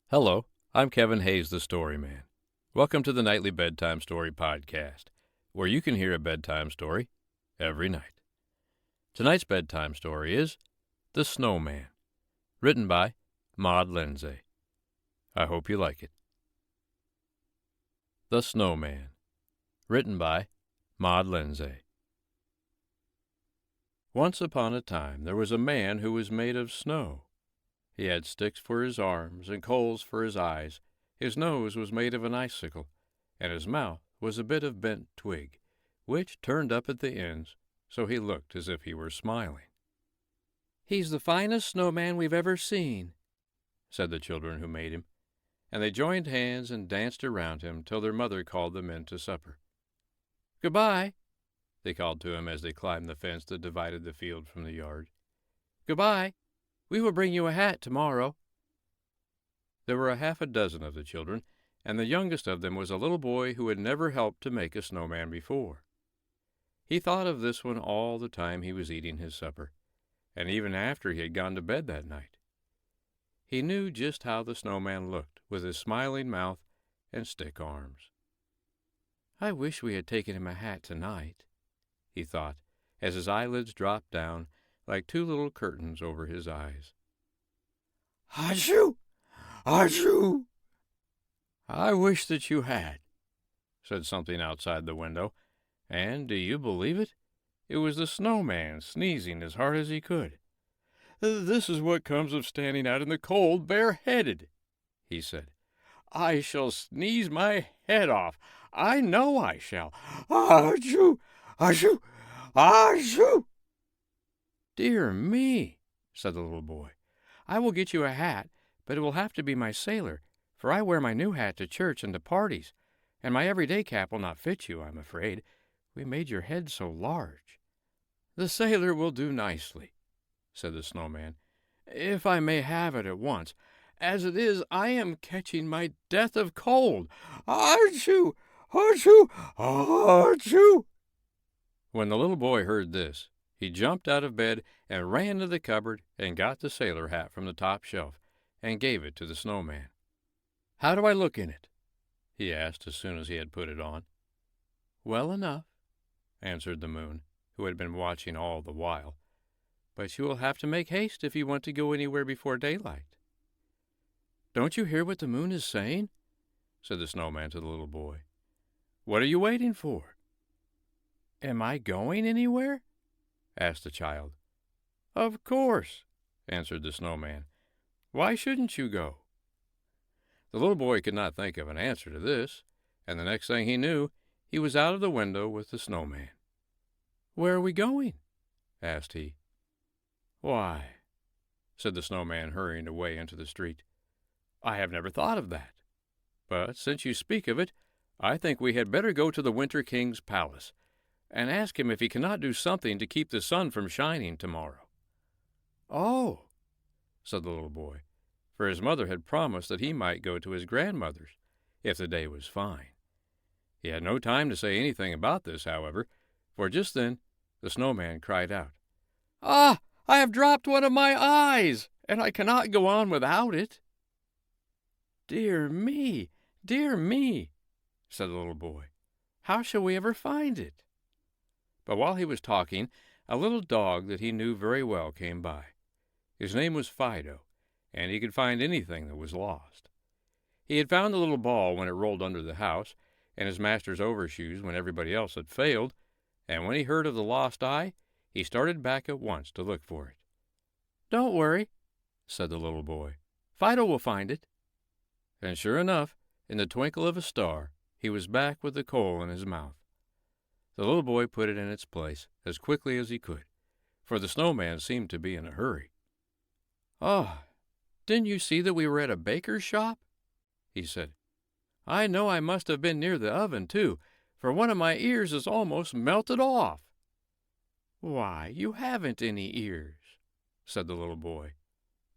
Hello, I'm Kevin Hayes, the Story Man. Welcome to the Nightly Bedtime Story Podcast, where you can hear a bedtime story every night. Tonight's bedtime story is The Snowman, written by Maud Lindsay. I hope you like it. The Snowman, written by Maud Lindsay. Once upon a time there was a man who was made of snow. He had sticks for his arms and coals for his eyes. His nose was made of an icicle, and his mouth was a bit of bent twig, which turned up at the ends, so he looked as if he were smiling. "He's the finest snowman we've ever seen," said the children who made him, and they joined hands and danced around him till their mother called them in to supper. "Goodbye," they called to him as they climbed the fence that divided the field from the yard. "Goodbye. We will bring you a hat tomorrow." There were half a dozen of the children, and the youngest of them was a little boy who had never helped to make a snowman before. He thought of this one all the time he was eating his supper, and even after he had gone to bed that night. He knew just how the snowman looked, with his smiling mouth and stick arms. "I wish we had taken him a hat tonight," he thought, as his eyelids dropped down like two little curtains over his eyes. "Achoo! Achoo!" "I wish that you had," said something outside the window, and, do you believe it? It was the snowman sneezing as hard as he could. "This is what comes of standing out in the cold bareheaded," he said. "I shall sneeze my head off. I know I shall. Achoo! Achoo! Achoo!" "Dear me," said the little boy. "I will get you a hat, but it will have to be my sailor, for I wear my new hat to church and to parties, and my everyday cap will not fit you, I'm afraid. We made your head so large." "The sailor will do nicely," said the snowman, "if I may have it at once. As it is, I am catching my death of cold. Achoo! Achoo! Achoo!" When the little boy heard this, he jumped out of bed and ran to the cupboard and got the sailor hat from the top shelf and gave it to the snowman. "How do I look in it?" he asked as soon as he had put it on. "Well enough," answered the moon, who had been watching all the while. "But you will have to make haste if you want to go anywhere before daylight." "Don't you hear what the moon is saying?" said the snowman to the little boy. "What are you waiting for?" "Am I going anywhere?" asked the child. "Of course," answered the snowman. "Why shouldn't you go?" The little boy could not think of an answer to this, and the next thing he knew, he was out of the window with the snowman. "Where are we going?" asked he. "Why," said the snowman, hurrying away into the street, "I have never thought of that. But since you speak of it, I think we had better go to the Winter King's palace and ask him if he cannot do something to keep the sun from shining tomorrow." "Oh," said the little boy, for his mother had promised that he might go to his grandmother's if the day was fine. He had no time to say anything about this, however, for just then the snowman cried out, "Ah, I have dropped one of my eyes, and I cannot go on without it." Dear me, said the little boy. "How shall we ever find it?" But while he was talking, a little dog that he knew very well came by. His name was Fido, and he could find anything that was lost. He had found the little ball when it rolled under the house, and his master's overshoes when everybody else had failed, and when he heard of the lost eye, he started back at once to look for it. "Don't worry," said the little boy. "Fido will find it." And sure enough, in the twinkle of a star, he was back with the coal in his mouth. The little boy put it in its place as quickly as he could, for the snowman seemed to be in a hurry. "Oh, didn't you see that we were at a baker's shop?" he said. "I know I must have been near the oven, too, for one of my ears is almost melted off." "Why, you haven't any ears," said the little boy.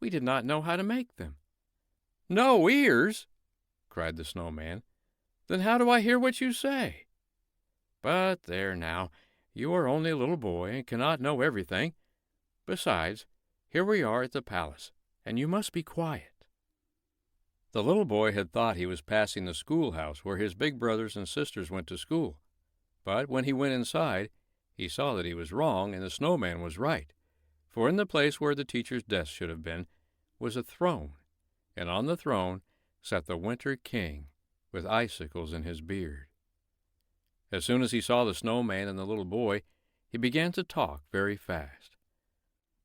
"We did not know how to make them." "No ears!" cried the snowman. "Then how do I hear what you say? But there now, you are only a little boy and cannot know everything. Besides, here we are at the palace, and you must be quiet." The little boy had thought he was passing the schoolhouse where his big brothers and sisters went to school, but when he went inside, he saw that he was wrong and the snowman was right, for in the place where the teacher's desk should have been was a throne, and on the throne sat the Winter King with icicles in his beard. As soon as he saw the snowman and the little boy, he began to talk very fast.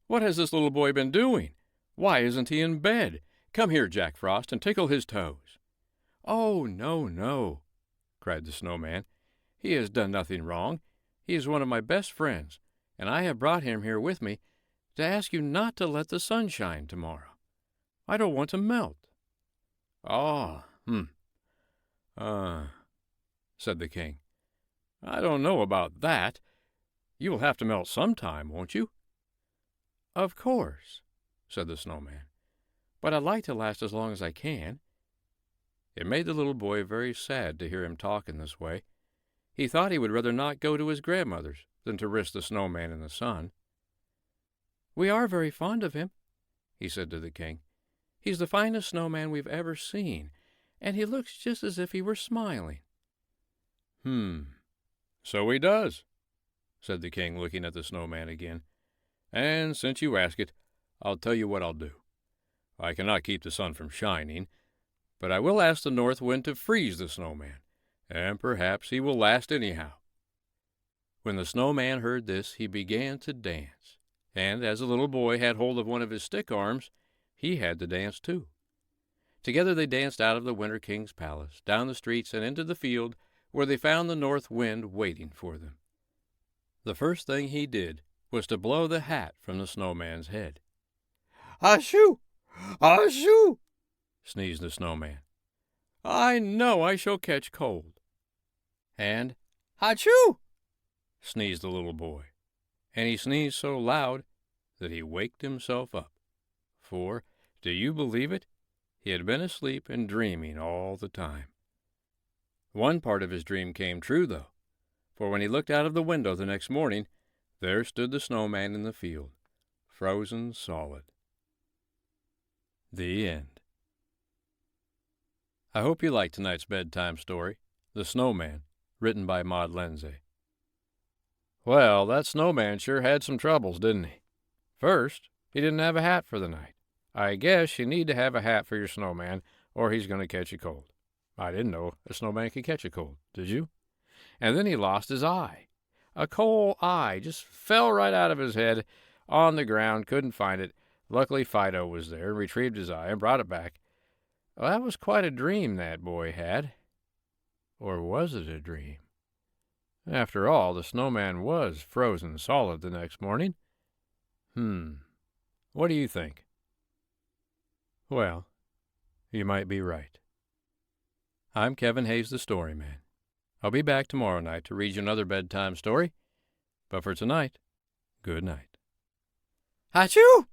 "What has this little boy been doing? Why isn't he in bed? Come here, Jack Frost, and tickle his toes." "Oh, no, no," cried the snowman. "He has done nothing wrong. He is one of my best friends, and I have brought him here with me to ask you not to let the sun shine tomorrow. I don't want to melt." "Ah, said the king. "I don't know about that. You will have to melt sometime, won't you?" "Of course," said the snowman, "but I'd like to last as long as I can." It made the little boy very sad to hear him talk in this way. He thought he would rather not go to his grandmother's than to risk the snowman in the sun. "We are very fond of him," he said to the king. "He's the finest snowman we've ever seen, and he looks just as if he were smiling." "So he does," said the king, looking at the snowman again. "And since you ask it, I'll tell you what I'll do. I cannot keep the sun from shining, but I will ask the north wind to freeze the snowman, and perhaps he will last anyhow." When the snowman heard this, he began to dance, and as the little boy had hold of one of his stick arms, he had to dance too. Together they danced out of the Winter King's palace, down the streets, and into the field, where they found the north wind waiting for them. The first thing he did was to blow the hat from the snowman's head. "Achoo! Achoo!" sneezed the snowman. "I know I shall catch cold." And "Achoo!" sneezed the little boy, and he sneezed so loud that he waked himself up, for, do you believe it, he had been asleep and dreaming all the time. One part of his dream came true, though, for when he looked out of the window the next morning, there stood the snowman in the field, frozen solid. The end. I hope you liked tonight's bedtime story, The Snowman, written by Maud Lindsay. Well, that snowman sure had some troubles, didn't he? First, he didn't have a hat for the night. I guess you need to have a hat for your snowman, or he's going to catch a cold. I didn't know a snowman could catch a cold, did you? And then he lost his eye. A coal eye just fell right out of his head on the ground, couldn't find it. Luckily Fido was there and retrieved his eye and brought it back. Well, that was quite a dream that boy had. Or was it a dream? After all, the snowman was frozen solid the next morning. What do you think? Well, you might be right. I'm Kevin Hayes, the Storyman. I'll be back tomorrow night to read you another bedtime story. But for tonight, good night. Achoo!